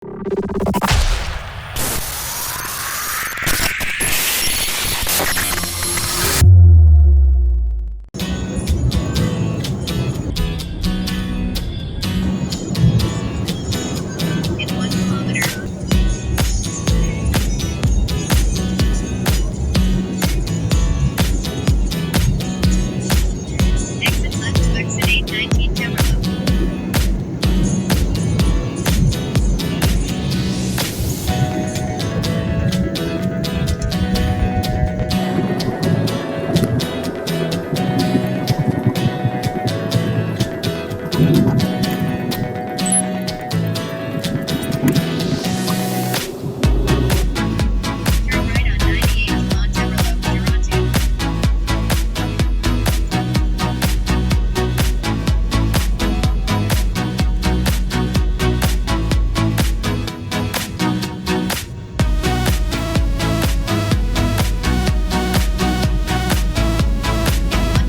In 1 kilometer. Exit left to exit 819 Demerlo. Turn right on 98 Mont Demerlo, Toronto.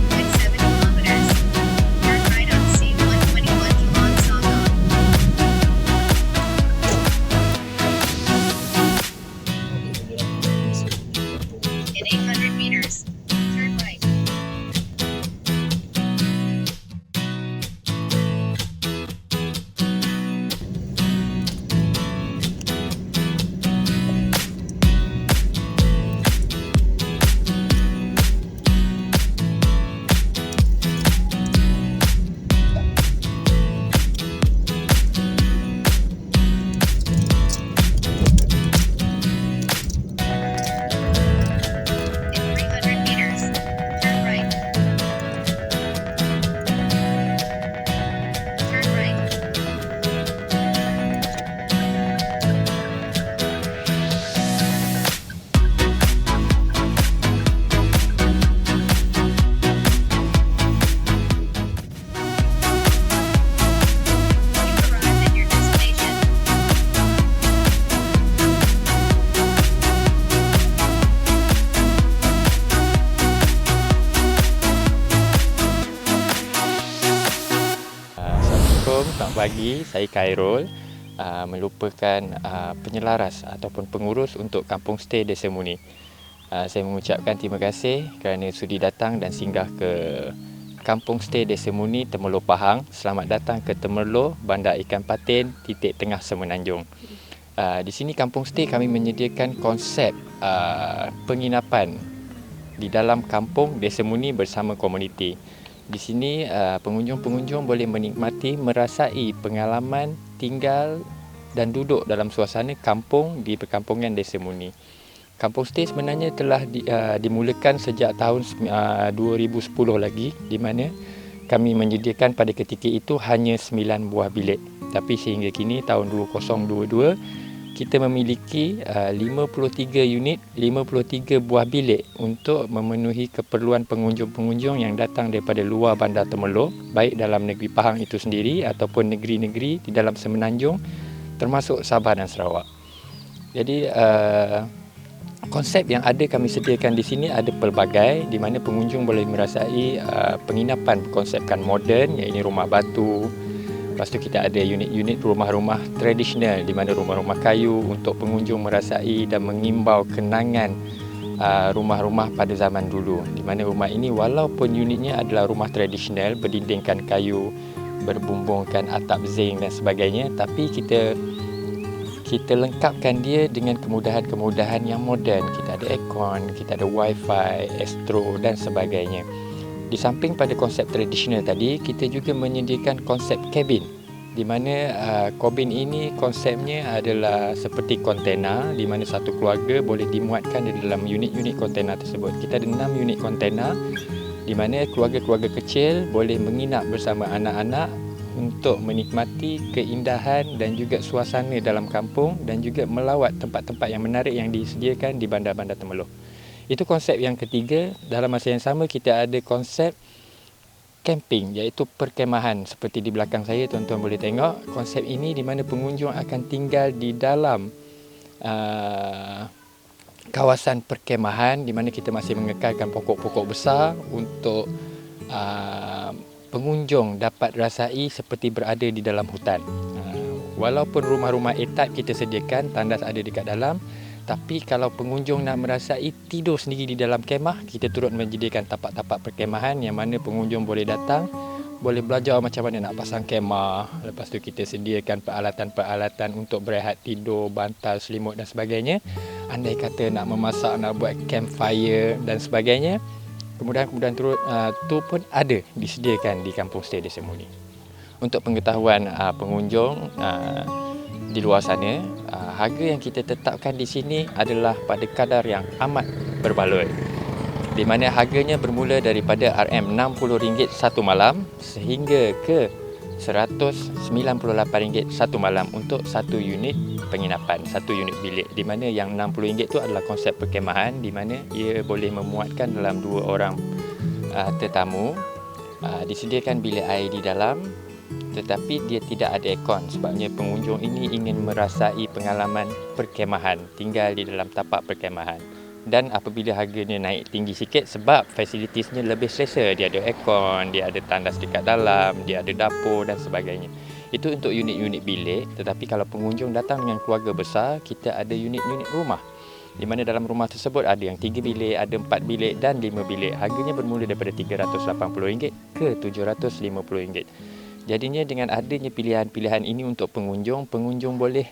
In 1.7 kilometers. Turn right on C121 Keelong Songong. In 800 meters. Turn right. In 300 meters. Turn right. Turn right. You've arrived at your destination. Assalamualaikum, selamat pagi. Saya Khairul, merupakan penyelaras ataupun pengurus untuk Kampung Stay Desa Muni. Saya mengucapkan terima kasih kerana sudi datang dan singgah ke Kampung Stay Desa Muni, Temerloh Pahang. Selamat datang ke Temerloh, Bandar Ikan Patin, titik tengah Semenanjung. Di sini Kampung Stay kami menyediakan konsep penginapan di dalam kampung Desa Muni bersama komuniti. Di sini pengunjung-pengunjung boleh menikmati, merasai pengalaman tinggal dan duduk dalam suasana kampung di perkampungan Desa Muni. Kampung Stay sebenarnya telah dimulakan sejak tahun 2010 lagi, di mana kami menyediakan pada ketika itu hanya 9 buah bilik. Tapi sehingga kini tahun 2022 kita memiliki 53 unit, 53 buah bilik untuk memenuhi keperluan pengunjung-pengunjung yang datang daripada luar Bandar Temerloh, baik dalam negeri Pahang itu sendiri ataupun negeri-negeri di dalam Semenanjung, termasuk Sabah dan Sarawak. Jadi konsep yang ada kami sediakan di sini ada pelbagai, di mana pengunjung boleh merasai penginapan berkonsepkan moden, iaitu rumah batu. Lepas tu kita ada unit-unit rumah-rumah tradisional, di mana rumah-rumah kayu untuk pengunjung merasai dan mengimbau kenangan rumah-rumah pada zaman dulu. Di mana rumah ini walaupun unitnya adalah rumah tradisional berdindingkan kayu, berbumbungkan atap zinc dan sebagainya, tapi kita lengkapkan dia dengan kemudahan-kemudahan yang moden. Kita ada aircon, kita ada wifi, astro dan sebagainya. Di samping pada konsep tradisional tadi, kita juga menyediakan konsep kabin, di mana kabin ini konsepnya adalah seperti kontena, di mana satu keluarga boleh dimuatkan di dalam unit-unit kontena tersebut. Kita ada 6 unit kontena, di mana keluarga-keluarga kecil boleh menginap bersama anak-anak untuk menikmati keindahan dan juga suasana dalam kampung dan juga melawat tempat-tempat yang menarik yang disediakan di Bandar-Bandar Temerloh. Itu konsep yang ketiga. Dalam masa yang sama kita ada konsep camping, iaitu perkemahan. Seperti di belakang saya, tuan-tuan boleh tengok konsep ini, di mana pengunjung akan tinggal di dalam kawasan perkemahan, di mana kita masih mengekalkan pokok-pokok besar untuk pengunjung dapat rasai seperti berada di dalam hutan. Walaupun rumah-rumah A-type kita sediakan, tandas ada dekat dalam, tapi kalau pengunjung nak merasai tidur sendiri di dalam kemah, kita turut menyediakan tapak-tapak perkemahan yang mana pengunjung boleh datang, boleh belajar macam mana nak pasang kemah. Lepas tu kita sediakan peralatan-peralatan untuk berehat tidur, bantal, selimut dan sebagainya. Andai kata nak memasak, nak buat campfire dan sebagainya, kemudahan-kemudahan tu pun ada disediakan di Kampung Stay Desa Muni. Untuk pengetahuan pengunjung di luar sana, harga yang kita tetapkan di sini adalah pada kadar yang amat berbaloi, di mana harganya bermula daripada RM60 satu malam sehingga ke RM198 satu malam untuk satu unit penginapan, satu unit bilik, di mana yang RM60 itu adalah konsep perkemahan, di mana ia boleh memuatkan dalam 2 orang tetamu. Disediakan bilik air di dalam, tetapi dia tidak ada aircon, sebabnya pengunjung ini ingin merasai pengalaman perkemahan, tinggal di dalam tapak perkemahan. Dan apabila harganya naik tinggi sikit sebab fasilitasnya lebih selesa, dia ada aircon, dia ada tandas dekat dalam, dia ada dapur dan sebagainya. Itu untuk unit-unit bilik, tetapi kalau pengunjung datang dengan keluarga besar, kita ada unit-unit rumah, di mana dalam rumah tersebut ada yang 3 bilik, ada 4 bilik dan 5 bilik. Harganya bermula daripada RM380 ke RM750. Jadinya dengan adanya pilihan-pilihan ini untuk pengunjung, pengunjung boleh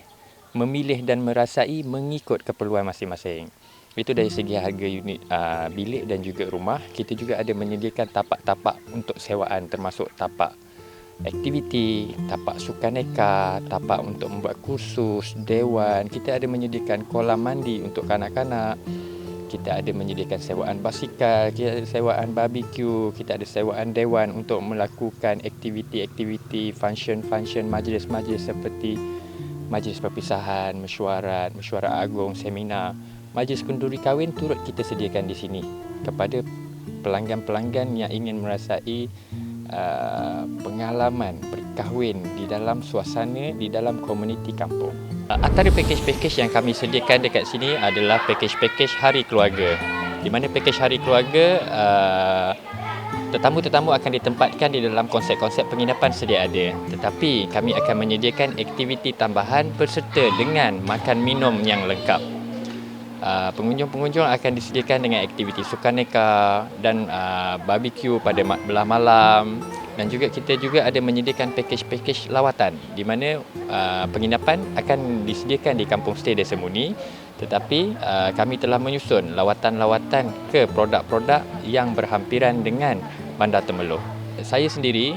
memilih dan merasai mengikut keperluan masing-masing. Itu dari segi harga unit bilik dan juga rumah. Kita juga ada menyediakan tapak-tapak untuk sewaan, termasuk tapak aktiviti, tapak sukaneka, tapak untuk membuat kursus, dewan. Kita ada menyediakan kolam mandi untuk kanak-kanak. Kita ada menyediakan sewaan basikal, kita ada sewaan barbecue, kita ada sewaan dewan untuk melakukan aktiviti-aktiviti, function-function, majlis-majlis seperti majlis perpisahan, mesyuarat, mesyuarat agung, seminar. Majlis kenduri kahwin turut kita sediakan di sini kepada pelanggan-pelanggan yang ingin merasai pengalaman berkahwin di dalam suasana, di dalam komuniti kampung. Antara pakej-pakej yang kami sediakan dekat sini adalah pakej-pakej hari keluarga, di mana pakej hari keluarga tetamu-tetamu akan ditempatkan di dalam konsep-konsep penginapan sedia ada, tetapi kami akan menyediakan aktiviti tambahan berserta dengan makan minum yang lengkap. Pengunjung-pengunjung akan disediakan dengan aktiviti sukaneka dan barbecue pada belah malam, dan juga kita juga ada menyediakan pakej-pakej lawatan, di mana penginapan akan disediakan di Kampung Stay Desa Muni, tetapi kami telah menyusun lawatan-lawatan ke produk-produk yang berhampiran dengan Bandar Temerloh. Saya sendiri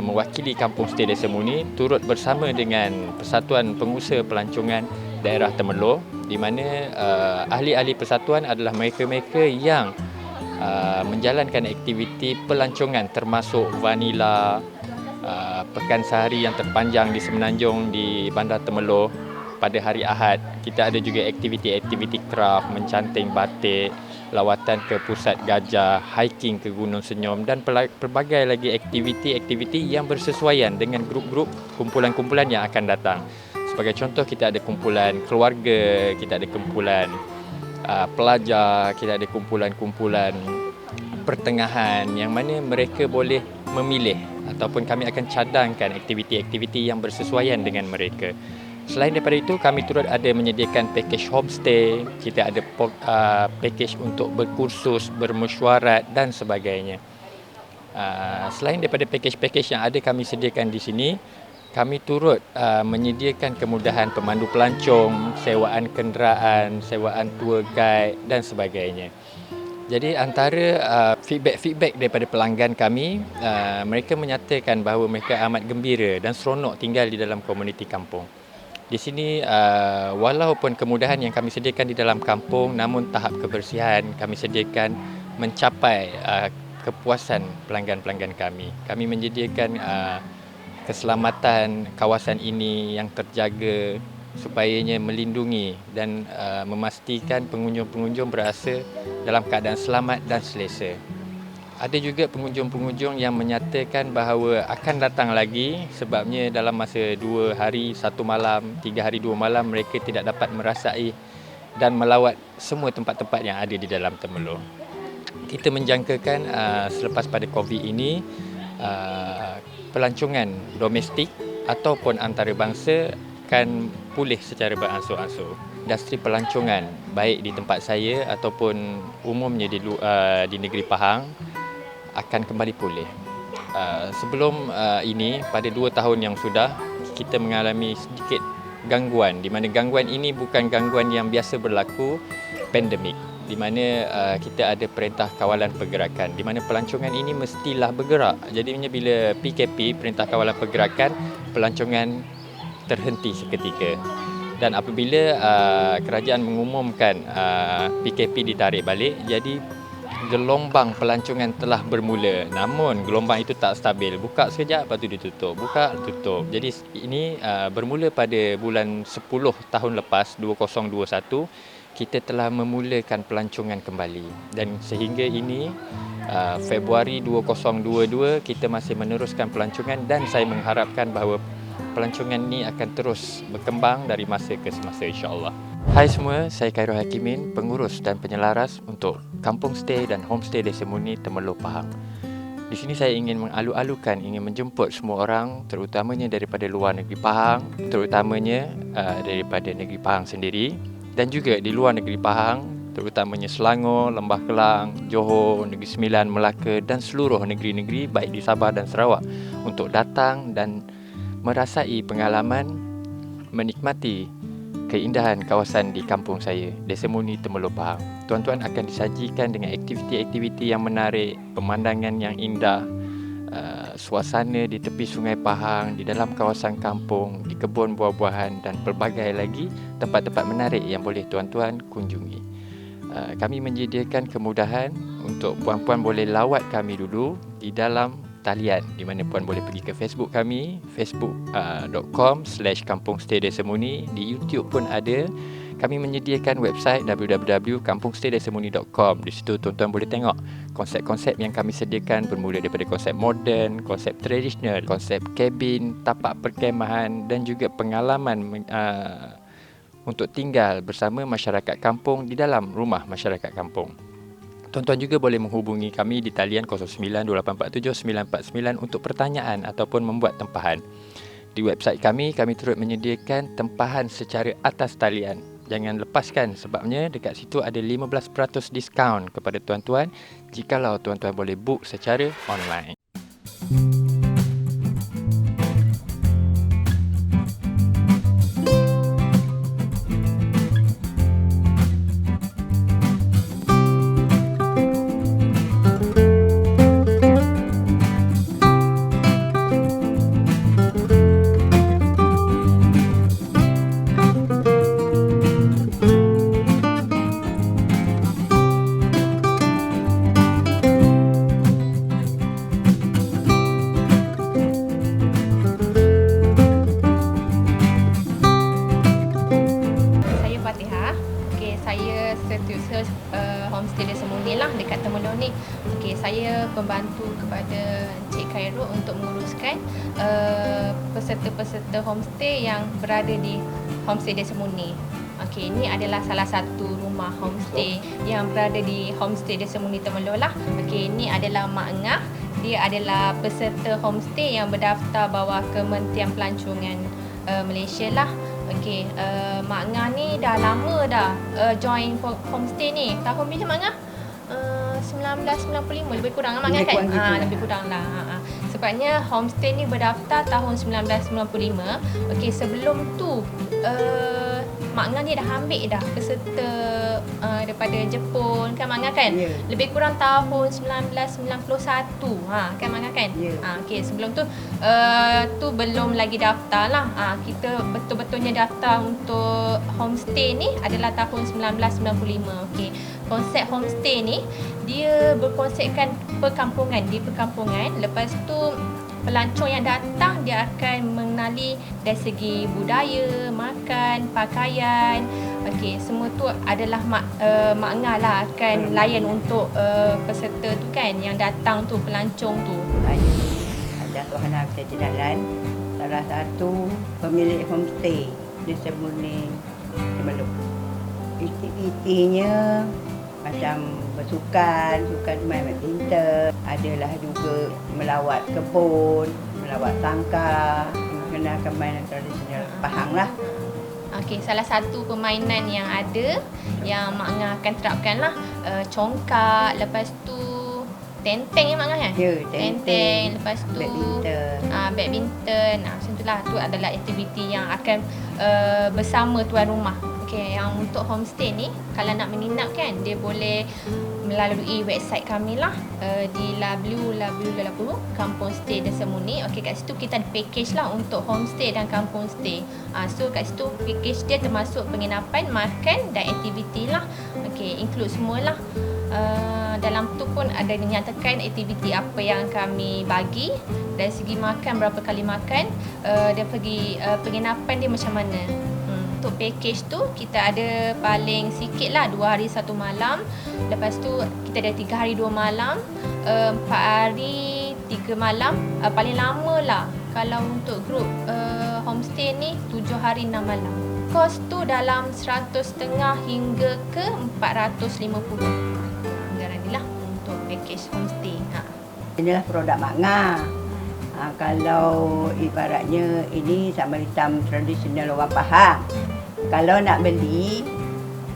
mewakili Kampung Stay Desa Muni turut bersama dengan Persatuan Pengusaha Pelancongan Daerah Temerloh, di mana ahli-ahli persatuan adalah mereka-mereka yang menjalankan aktiviti pelancongan, termasuk vanila, pekan sehari yang terpanjang di Semenanjung di Bandar Temerloh pada hari Ahad. Kita ada juga aktiviti-aktiviti kraft, mencanting batik, lawatan ke Pusat Gajah, hiking ke Gunung Senyum dan pelbagai lagi aktiviti-aktiviti yang bersesuaian dengan grup-grup kumpulan-kumpulan yang akan datang. Sebagai contoh, kita ada kumpulan keluarga, kita ada kumpulan pelajar, kita ada kumpulan-kumpulan pertengahan yang mana mereka boleh memilih ataupun kami akan cadangkan aktiviti-aktiviti yang bersesuaian dengan mereka. Selain daripada itu, kami turut ada menyediakan pakej homestay, kita ada pakej untuk berkursus, bermesyuarat dan sebagainya. Selain daripada pakej-pakej yang ada kami sediakan di sini, kami turut menyediakan kemudahan pemandu pelancong, sewaan kenderaan, sewaan tour guide dan sebagainya. Jadi antara feedback daripada pelanggan kami, mereka menyatakan bahawa mereka amat gembira dan seronok tinggal di dalam komuniti kampung. Di sini walaupun kemudahan yang kami sediakan di dalam kampung, namun tahap kebersihan kami sediakan mencapai kepuasan pelanggan-pelanggan kami. Kami menyediakan keselamatan kawasan ini yang terjaga supayanya melindungi dan memastikan pengunjung-pengunjung berasa dalam keadaan selamat dan selesa. Ada juga pengunjung-pengunjung yang menyatakan bahawa akan datang lagi sebabnya dalam masa 2 hari 1 malam, 3 hari 2 malam mereka tidak dapat merasai dan melawat semua tempat-tempat yang ada di dalam Temerloh. Kita menjangkakan selepas pada COVID ini, pelancongan domestik ataupun antarabangsa akan pulih secara beransur-ansur. Industri pelancongan baik di tempat saya ataupun umumnya di negeri Pahang akan kembali pulih. Sebelum ini, pada 2 tahun yang sudah, kita mengalami sedikit gangguan, di mana gangguan ini bukan gangguan yang biasa berlaku, pandemik, di mana kita ada perintah kawalan pergerakan, di mana pelancongan ini mestilah bergerak. Jadinya bila PKP, perintah kawalan pergerakan, pelancongan terhenti seketika. Dan apabila kerajaan mengumumkan PKP ditarik balik, jadi gelombang pelancongan telah bermula. Namun gelombang itu tak stabil. Buka sekejap, lepas tu ditutup. Buka, tutup. Jadi ini bermula pada bulan 10 tahun lepas, 2021, kita telah memulakan pelancongan kembali. Dan sehingga ini, Februari 2022, kita masih meneruskan pelancongan dan saya mengharapkan bahawa pelancongan ini akan terus berkembang dari masa ke semasa, insya-Allah. Hai semua, saya Khairul Hakimin, pengurus dan penyelaras untuk Kampung Stay dan Homestay Desa Murni Temerloh Pahang. Di sini saya ingin mengalu-alukan, ingin menjemput semua orang, terutamanya daripada luar negeri Pahang, terutamanya daripada negeri Pahang sendiri dan juga di luar negeri Pahang, terutamanya Selangor, Lembah Kelang, Johor, Negeri Sembilan, Melaka dan seluruh negeri-negeri baik di Sabah dan Sarawak untuk datang dan merasai pengalaman, menikmati keindahan kawasan di kampung saya, Desa Murni Temerloh Pahang. Tuan-tuan akan disajikan dengan aktiviti-aktiviti yang menarik, pemandangan yang indah, suasana di tepi Sungai Pahang, di dalam kawasan kampung, di kebun buah-buahan dan pelbagai lagi tempat-tempat menarik yang boleh tuan-tuan kunjungi. Kami menyediakan kemudahan untuk puan-puan boleh lawat kami dulu di dalam talian, di mana puan boleh pergi ke Facebook kami, facebook.com/kampungstaydesamurni. Di YouTube pun ada. Kami menyediakan website www.kampungstaydesamurni.com. Di situ tuan-tuan boleh tengok konsep-konsep yang kami sediakan, bermula daripada konsep moden, konsep tradisional, konsep kabin, tapak perkemahan dan juga pengalaman untuk tinggal bersama masyarakat kampung di dalam rumah masyarakat kampung. Tuan-tuan juga boleh menghubungi kami di talian 092847 949 untuk pertanyaan ataupun membuat tempahan. Di website kami turut menyediakan tempahan secara atas talian. Jangan lepaskan sebabnya dekat situ ada 15% diskaun kepada tuan-tuan jikalau tuan-tuan boleh book secara online. Setiausaha Homestay Desa Murni lah dekat Temerloh ni. Okey, saya pembantu kepada Encik Khairul untuk menguruskan peserta-peserta homestay yang berada di Homestay Desa Murni. Okey, ini adalah salah satu rumah homestay yang berada di Homestay Desa Murni Temerloh lah. Okey, ini adalah Mak Ngah. Dia adalah peserta homestay yang berdaftar bawah Kementerian Pelancongan Malaysia lah. Okey, Mak Ngah ni dah lama dah join homestay ni. Tahun bila Mak Ngah? 1995 lebih kurang Mak Ngah kan? Lebih kurang lah. Sebabnya homestay ni berdaftar tahun 1995. Okey, sebelum tu Mak Ngah ni dah ambil dah peserta daripada Jepun kan Mak Ngah kan? Yeah. Lebih kurang tahun 1991 kan Mak Ngah kan? Yeah. Okey, sebelum tu tu belum lagi daftar lah. Kita betul-betulnya daftar untuk homestay ni adalah tahun 1995. Okey, konsep homestay ni dia berkonsepkan perkampungan, di perkampungan. Lepas tu pelancong yang datang dia akan mengenali dari segi budaya, makan, pakaian. Okey, semua tu adalah Mak Ngah lah akan layan untuk peserta tu kan yang datang tu, pelancong tu. Saya Datuk Hana Abdul Jalalan, salah satu pemilik homestay Desa Murni Temerloh. Aktivitinya macam bersukan, sukan main badminton, adalah juga melawat kebun, melawat sangkar, kenalkan mainan tradisional Pahang lah. Okey, salah satu permainan yang ada yang Mak Ngah akan terapkan lah congkak, lepas tu tenteng Mak Ngah kan? Ya, Tenteng, lepas tu badminton. badminton. Macam itulah, tu adalah aktiviti yang akan bersama tuan rumah. Okey, yang untuk homestay ni kalau nak menginap kan, dia boleh melalui website kami lah di www.kampungstay Desemuni. Okey, kat situ kita ada package lah untuk homestay dan kampung stay. So kat situ package dia termasuk penginapan, makan dan aktiviti lah. Okey, include semualah. Dalam tu pun ada dinyatakan aktiviti apa yang kami bagi, dari segi makan berapa kali makan, dan pergi penginapan dia macam mana. Untuk package tu kita ada paling sikit lah 2 hari 1 malam. Lepas tu kita ada 3 hari 2 malam, 4 hari 3 malam. Paling lama lah kalau untuk grup homestay ni 7 hari 6 malam. Kos tu dalam 100.5 hingga ke 450. Anggaran ni lah untuk package homestay. Inilah produk Mak Ngah. Kalau ibaratnya ini sambal hitam tradisional orang Pahang. Kalau nak beli,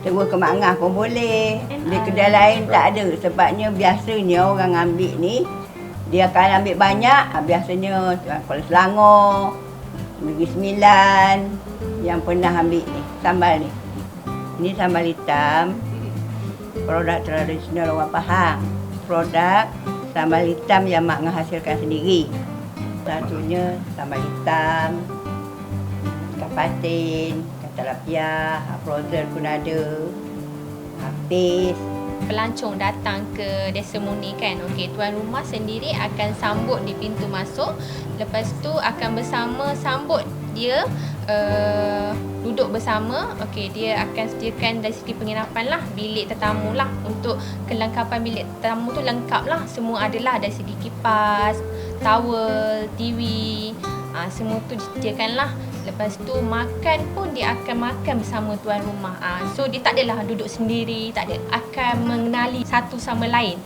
terus ke Mak Ngah pun boleh. Di kedai lain tak ada. Sebabnya biasanya orang ambil ni, dia akan ambil banyak. Biasanya Kuala Selangor, Negeri Sembilan yang pernah ambil ni, sambal ni. Ini sambal hitam, produk tradisional orang Pahang. Produk sambal hitam yang Mak Ngah hasilkan sendiri. Satunya sambal hitam, ikan patin, ikan tilapia, frozen pun ada, paste. Pelancong datang ke Desemuni kan, okey, tuan rumah sendiri akan sambut di pintu masuk. Lepas tu akan bersama sambut dia, duduk bersama. Okey, dia akan sediakan dari segi penginapan lah, bilik tetamu lah. Untuk kelengkapan bilik tetamu tu lengkap lah, semua adalah dari segi kipas, towel, TV, semua tu disediakan lah. Lepas tu makan pun dia akan makan bersama tuan rumah. So dia tak adalah duduk sendiri, tak ada. Akan mengenali satu sama lain.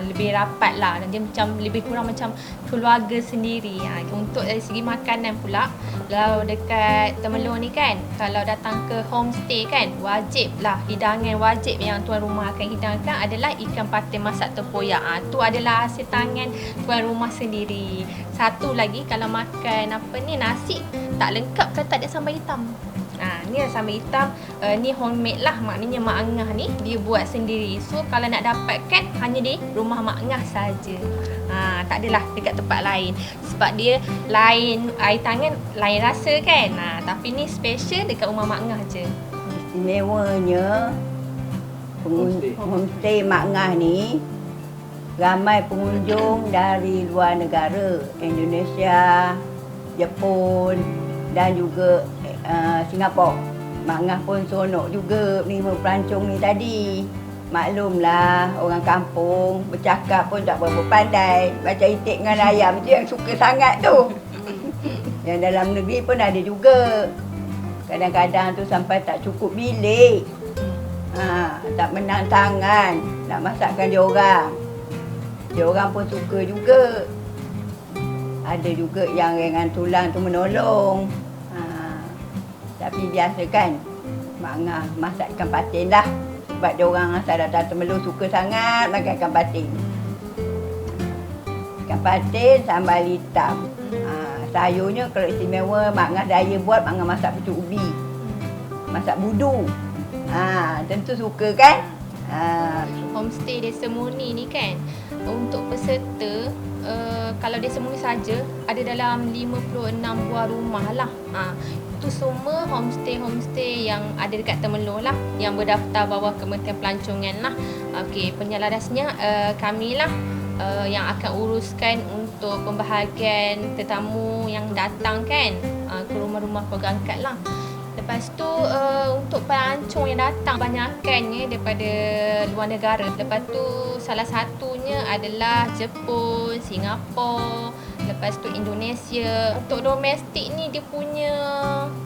Lebih rapat lah. Dia macam lebih kurang macam keluarga sendiri. Untuk dari segi makanan pula, kalau dekat Temelong ni kan, kalau datang ke homestay kan, wajib lah, hidangan wajib yang tuan rumah akan hidangkan adalah ikan patin masak tempoyak. Tu adalah hasil tangan tuan rumah sendiri. Satu lagi, kalau makan apa ni, nasi tak lengkap kalau tak ada sambal hitam. Ni sambal hitam, ni homemade lah. Maknanya Mak Ngah ni dia buat sendiri. So kalau nak dapatkan hanya di rumah Mak Ngah saja. Tak adalah dekat tempat lain. Sebab dia lain air tangan, lain rasa kan. Tapi ni special dekat rumah Mak Ngah je. Istimewanya homestay Mak Ngah ni ramai pengunjung dari luar negara, Indonesia, Jepun dan juga Singapura. Mak Ngah pun seronok juga menerima pelancong ni tadi. Maklumlah orang kampung bercakap pun tak berapa pandai. Macam itik dengan ayam tu yang suka sangat tu. Yang dalam negeri pun ada juga. Kadang-kadang tu sampai tak cukup bilik. Tak menang tangan nak masakkan dia orang. Dia orang pun suka juga. Ada juga yang ringan tulang tu menolong. Tapi biasa kan, Mak Ngah masak ikan patin lah. Sebab dia orang asal datang Temelong suka sangat makan ikan patin. Ikan patin, sambal hitam. Sayurnya kalau istimewa, Mak Ngah daya buat, Mak Ngah masak pucuk ubi. Masak budu. Tentu suka kan? Homestay Desemuni ni kan, untuk peserta, kalau Desemuni saja ada dalam 56 buah rumah lah. Itu semua homestay yang ada dekat Temelong lah, yang berdaftar bawah Kementerian Pelancongan lah. Okey, penyelarasnya kami lah yang akan uruskan untuk pembahagian tetamu yang datang kan, ke rumah-rumah keluarga angkat lah. Lepas tu untuk pelancong yang datang banyakkannya daripada luar negara. Lepas tu salah satunya adalah Jepun, Singapura, lepas tu Indonesia. Untuk domestik ni dia punya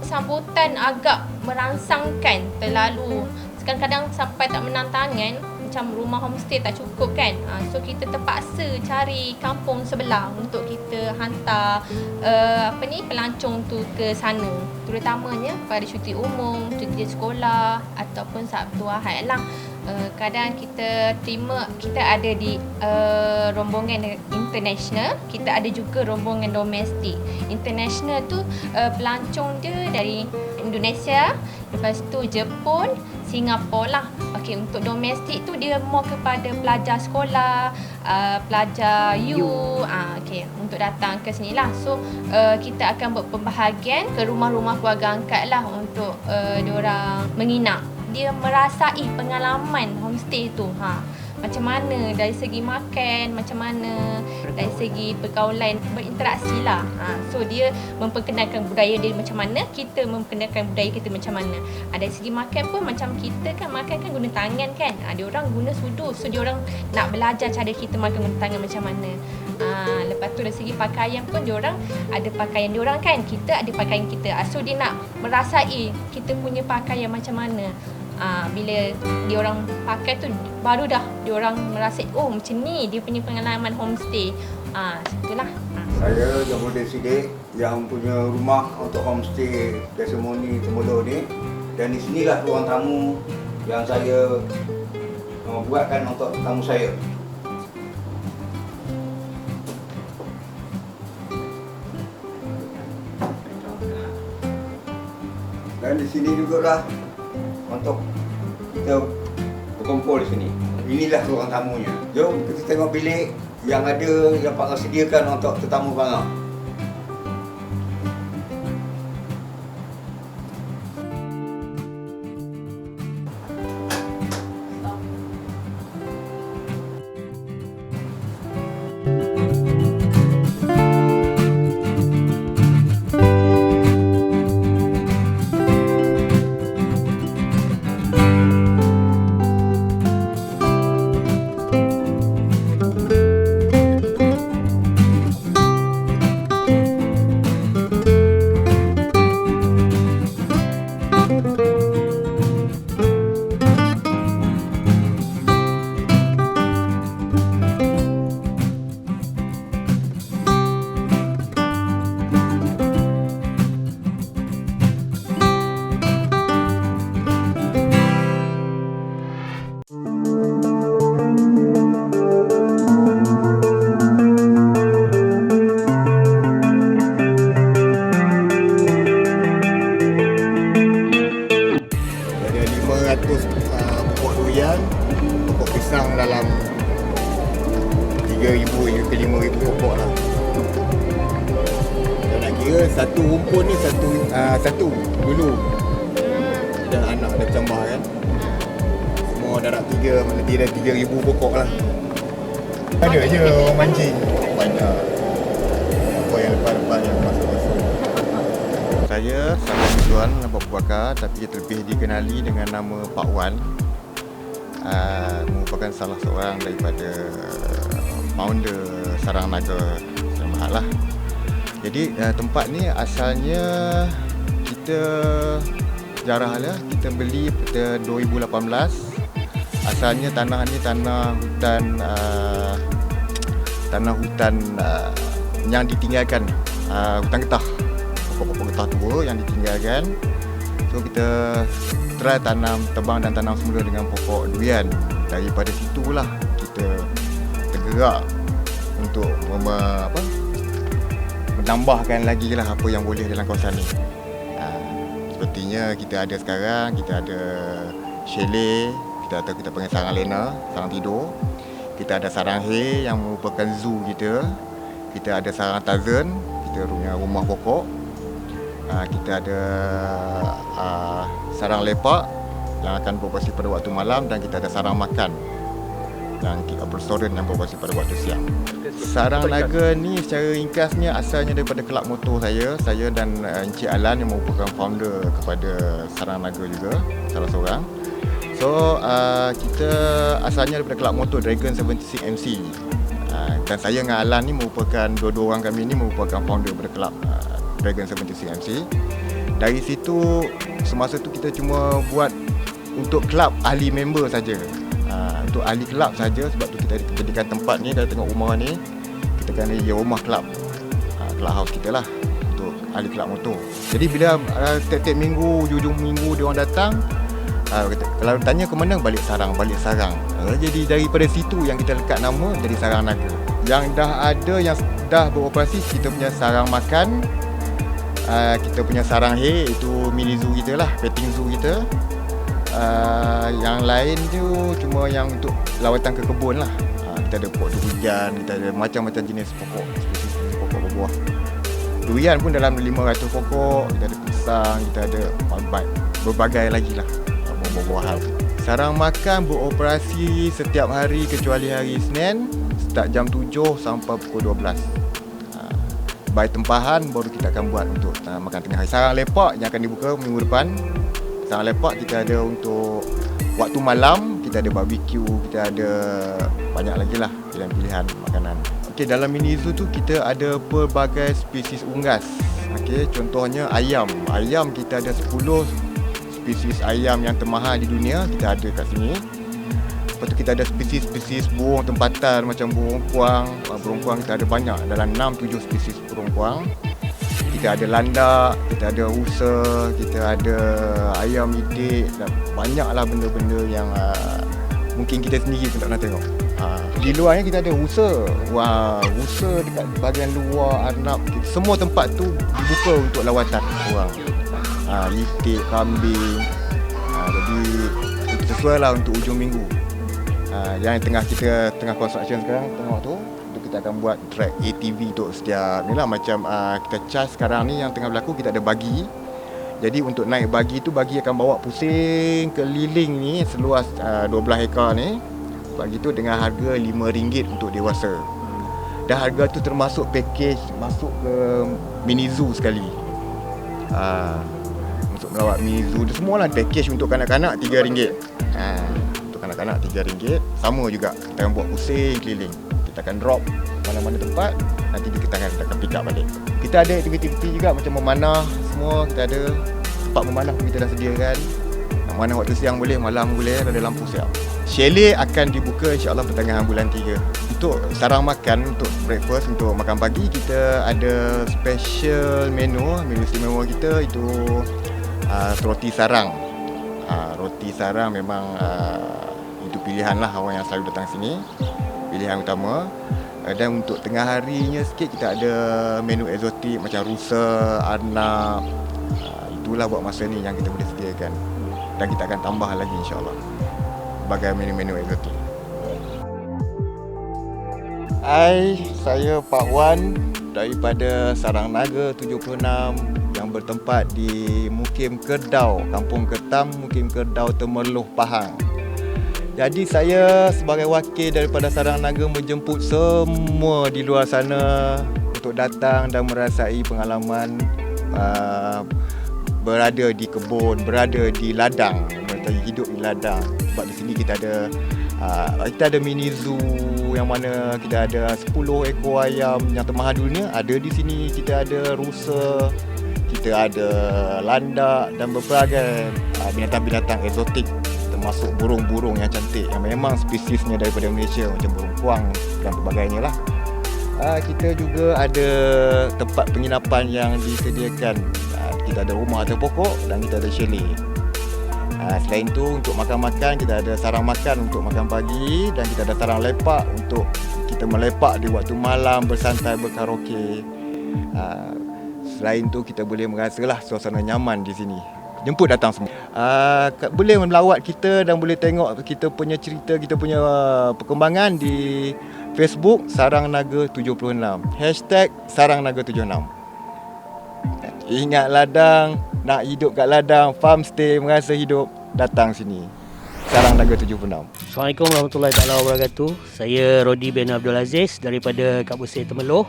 sambutan agak merangsangkan terlalu. Kadang-kadang sampai tak menang tangan. macam rumah homestay tak cukup kan. So kita terpaksa cari kampung sebelah untuk kita hantar pelancong tu ke sana. Terutamanya pada cuti umum, cuti sekolah ataupun Sabtu Ahad lah. Kadang kita ada di rombongan international, kita ada juga rombongan domestik. International tu pelancong dia dari Indonesia, lepas tu Jepun, Singapura lah. Okey, untuk domestik tu dia more kepada pelajar sekolah, pelajar okey, untuk datang ke sini lah. So kita akan buat pembahagian ke rumah-rumah keluarga angkat lah untuk diorang menginap. Dia merasai pengalaman homestay tu. Macam mana dari segi makan, macam mana dari segi pergaulan, berinteraksi lah. So dia memperkenalkan budaya dia macam mana, kita memperkenalkan budaya kita macam mana. Dari segi makan pun macam kita kan makan kan guna tangan kan. Dia orang guna sudu. So dia orang nak belajar cara kita makan guna tangan macam mana. Lepas tu dari segi pakaian pun dia orang ada pakaian dia orang kan, kita ada pakaian kita. So dia nak merasai kita punya pakaian macam mana. Bila dia orang pakai tu baru dah dia orang merasa macam ni dia punya pengalaman homestay. Itulah. Saya Jamuddin Siddiq yang punya rumah untuk homestay Desemoni Temerloh ni, dan di sinilah ruang tamu yang saya buatkan untuk tamu saya. Dan di sini jugalah untuk kita berkumpul di sini. Inilah ruang tamunya. Jom kita tengok bilik yang ada yang Pak Ngah sediakan untuk tetamu Pak Ngah. Pokok pisang dalam 3,000 hingga ke 5,000 pokok lah. Dan nak kira satu rumpun ni satu dulu. Dan anak dah tambah kan. Semua darab 3, mana dia dah 3,000 pokok lah. Ada je orang mancing. Banyak. Apa yang lepas-lepas yang masuk-masuk. Saya Salam Tuan Abu Bakar, tapi terlebih dikenali dengan nama Pak Wan. Merupakan salah seorang daripada founder Sarang Naga Selamat lah. Jadi tempat ni asalnya kita sejarah lah, kita beli pada 2018. Asalnya tanah ni tanah hutan yang ditinggalkan, hutan getah, pokok-pokok getah tua yang ditinggalkan. So kita try tebang dan tanam semula dengan pokok durian. Daripada situlah kita tergerak untuk menambahkan lagi lah apa yang boleh dalam kawasan ni. Sepertinya kita ada sekarang, kita ada chalet, kita panggil sarang lena, sarang tidur. Kita ada sarang hay yang merupakan zoo kita. Kita ada sarang tarzan, kita punya rumah pokok. Kita ada sarang lepak yang akan beroperasi pada waktu malam, dan kita ada sarang makan yang restoran yang beroperasi pada waktu siang. Sarang Naga ni secara ringkasnya asalnya daripada kelab motor saya dan Encik Alan yang merupakan founder kepada Sarang Naga juga, salah seorang. So kita asalnya daripada kelab motor Dragon 76 MC, dan saya dengan Alan ni merupakan dua-dua orang kami ni merupakan founder daripada kelab Dragon 76 MC. Dari situ semasa tu kita cuma buat untuk kelab ahli member saja. Untuk ahli kelab saja, sebab tu kita jadikan tempat ni, kalau tengok rumah ni, kita kan ada rumah kelab, kelab house kita lah untuk ahli kelab motor. Jadi bila tiap-tiap minggu, hujung minggu dia orang datang, kalau tanya ke mana, balik sarang. Jadi daripada situ yang kita lekat nama jadi Sarang Naga. Yang dah ada, yang dah beroperasi, kita punya sarang makan, kita punya sarang hay, itu mini zoo kita lah, petting zoo kita. Yang lain tu cuma yang untuk lawatan ke kebun lah. Kita ada pokok durian, kita ada macam-macam jenis pokok, spesies pokok berbuah. Durian pun dalam 500 pokok, kita ada pisang, kita ada berbagai lagi lah buah-buahan. Sarang makan beroperasi setiap hari kecuali hari Isnin, start jam 7 sampai pukul 12. By tempahan baru kita akan buat untuk makan tengah hari. Sarang lepak yang akan dibuka minggu depan. Sarang lepak kita ada untuk waktu malam, kita ada barbecue, kita ada banyak lagi lah pilihan-pilihan makanan. Okey, dalam mini zoo tu kita ada pelbagai spesies unggas. Okey, contohnya ayam. Ayam kita ada 10 spesies ayam yang termahal di dunia, kita ada kat sini. Lepas tu kita ada spesies-spesies burung tempatan macam burung kuang. Burung kuang kita ada banyak, dalam 6-7 spesies burung kuang. Kita ada landak, kita ada rusa, kita ada ayam idik, dan banyaklah benda-benda yang mungkin kita sendiri pun tak pernah tengok. Di luarnya kita ada rusa. Rusa dekat bahagian luar, arnab, semua tempat tu dibuka untuk lawatan orang. Itik, kambing. Jadi sesuai lah untuk hujung minggu. Yang kita tengah construction sekarang, tengok tu, kita akan buat track ATV untuk setiap ni lah, macam kita charge sekarang ni yang tengah berlaku, kita ada bagi. Jadi untuk naik bagi tu, bagi akan bawa pusing keliling ni seluas 12 ekar ni. Bagi tu dengan harga RM5 untuk dewasa. Dan harga tu termasuk package masuk ke mini zoo sekali. Untuk melawat mini zoo tu semualah package. Untuk kanak-kanak RM3. Untuk kanak-kanak RM3. Sama juga, kita akan buat pusing keliling. Kita akan drop mana-mana tempat, nanti kita akan pick up balik. Kita ada aktiviti juga macam memanah semua, kita ada tempat memanah pun kita dah sediakan. Memanah waktu siang boleh, malam boleh, ada lampu siap. Chalet akan dibuka insya-Allah pertengahan bulan 3. Untuk sarang makan, untuk breakfast, untuk makan pagi, kita ada special menu istimewa kita itu roti sarang. Roti sarang memang itu pilihan lah orang yang selalu datang sini, pilihan utama. Dan untuk tengah harinya sikit kita ada menu eksotik macam rusa, arnab. Itulah buat masa ni yang kita boleh sediakan. Dan kita akan tambah lagi insya-Allah bagai menu-menu eksotik. Saya Pak Wan daripada Sarang Naga 76 yang bertempat di Mukim Kerdau, Kampung Ketam, Mukim Kerdau, Temerloh, Pahang. Jadi saya sebagai wakil daripada Sarang Naga menjemput semua di luar sana untuk datang dan merasai pengalaman berada di kebun, berada di ladang, hidup di ladang. Sebab di sini kita ada mini zoo yang mana kita ada 10 ekor ayam yang termahal dunia ada di sini. Kita ada rusa, kita ada landak dan berbagai binatang-binatang eksotik, termasuk burung-burung yang cantik yang memang spesiesnya daripada Malaysia macam burung kuang dan sebagainya lah. Kita juga ada tempat penginapan yang disediakan. Kita ada rumah atas pokok dan kita ada chalet. Selain itu untuk makan-makan, kita ada sarang makan untuk makan pagi dan kita ada sarang lepak untuk kita melepak di waktu malam, bersantai, berkaraoke. Selain itu kita boleh merasalah suasana nyaman di sini. Jemput datang semua. Boleh melawat kita dan boleh tengok kita punya cerita, kita punya perkembangan di Facebook Sarang Naga 76. #SarangNaga76. Ingat ladang, nak hidup kat ladang, farm stay, merasa hidup, datang sini. Sarang Naga 76. Assalamualaikum warahmatullahi wabarakatuh. Saya Rodi bin Abdul Aziz daripada Kak Pusir Temerloh.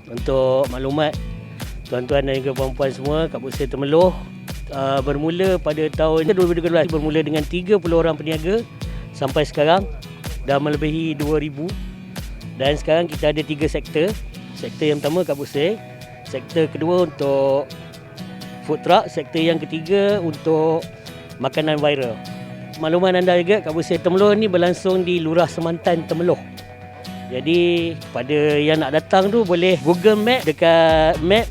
Untuk maklumat tuan-tuan dan juga puan-puan semua, Kak Pusir Temerloh bermula pada tahun 2012, bermula dengan 30 orang peniaga sampai sekarang dah melebihi 2,000. Dan sekarang kita ada 3 sektor. Sektor yang pertama Kak Pusir, sektor kedua untuk food truck, sektor yang ketiga untuk makanan viral. Makluman anda juga, Kak Pusat Temeloh ni berlangsung di Lurah Semantan Temeloh. Jadi pada yang nak datang tu boleh Google Map, dekat map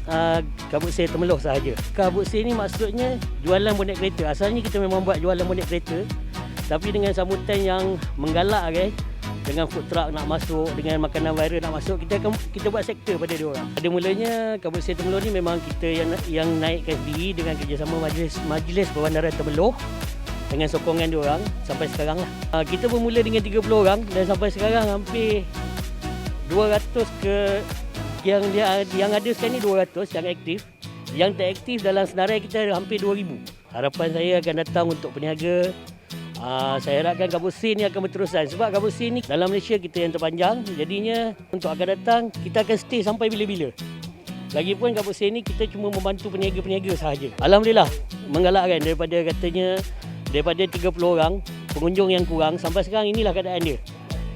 Kabut Sale Temeloh sahaja. Kabut Sale ni maksudnya jualan bonek kereta. Asalnya kita memang buat jualan bonek kereta, tapi dengan sambutan yang menggalak guys, dengan food truck nak masuk, dengan makanan viral nak masuk, kita buat sektor pada dia orang. Pada mulanya Kabut Sale Temeloh ni memang kita yang naikkan sendiri dengan kerjasama Majlis Perbandaran Temeloh dengan sokongan dia orang sampai sekarang lah. Kita bermula dengan 30 orang dan sampai sekarang hampir 200 ke yang ada sekarang ni 200 yang aktif. Yang tak aktif dalam senarai kita ada hampir 2000. Harapan saya akan datang untuk peniaga. Saya harapkan Kabut Sale ni akan berterusan sebab Kabut Sale ni dalam Malaysia kita yang terpanjang. Jadinya untuk akan datang kita akan stay sampai bila-bila. Lagipun Kabut Sale ni kita cuma membantu peniaga-peniaga sahaja. Alhamdulillah menggalakkan daripada 30 orang pengunjung yang kurang sampai sekarang inilah keadaan dia.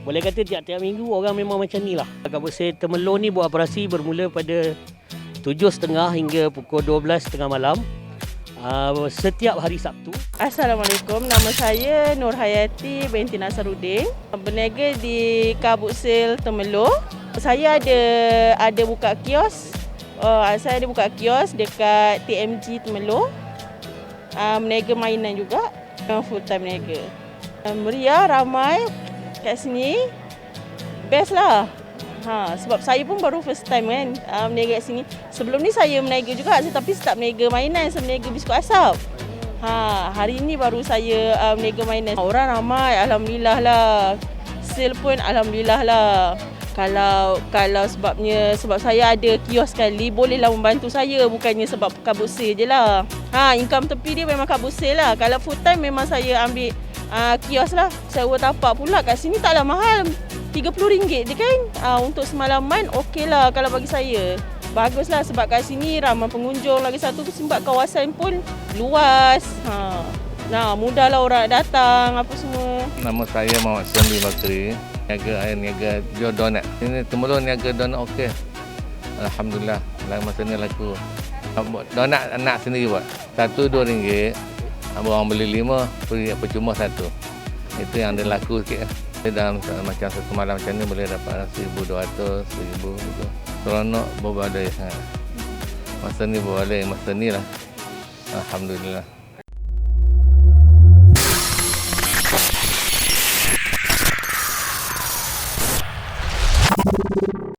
Boleh kata tiap-tiap minggu orang memang macam ni lah. Kabut Sale Temeloh ni buat operasi bermula pada 7.30 hingga pukul 12.30 malam. Setiap hari Sabtu. Assalamualaikum, nama saya Nur Hayati binti Nasaruddin. Berniaga di Kabut Sale Temeloh. Saya ada buka kios. Saya ada buka kios dekat TMG Temeloh. Meniaga mainan juga. Full time meniaga. Meriah, ramai kat sini. Best lah. Sebab saya pun baru first time kan meniaga kat sini. Sebelum ni saya meniaga juga, tapi start meniaga mainan, saya meniaga biskut asap. Hari ni baru saya meniaga mainan. Orang ramai, alhamdulillah lah. Sale pun alhamdulillah lah. Kalau sebab saya ada kios sekali, bolehlah membantu saya, bukannya sebab Kabut Sale je lah. Income tepi dia memang Kabut Sale lah. Kalau full time memang saya ambil kios lah. Sewa tapak pula kat sini taklah mahal. RM30 je kan. Untuk semalaman okey lah kalau bagi saya. Baguslah sebab kat sini ramai pengunjung. Lagi satu sebab kawasan pun luas. Mudahlah orang datang apa semua. Nama saya Muhammad Sambi Bakri. Niaga jual donat. Ini Temeloh niaga donat okey. Alhamdulillah. Masa ni laku. Donat anak sendiri buat. Satu RM2. Orang beli 5, percuma satu. Itu yang dia laku sikit. Dalam macam satu malam macam ni boleh dapat 1,200, 1,000 gitu. Seronok berbaloi sangat. Masa ni berbaloi, masa ni lah. Alhamdulillah.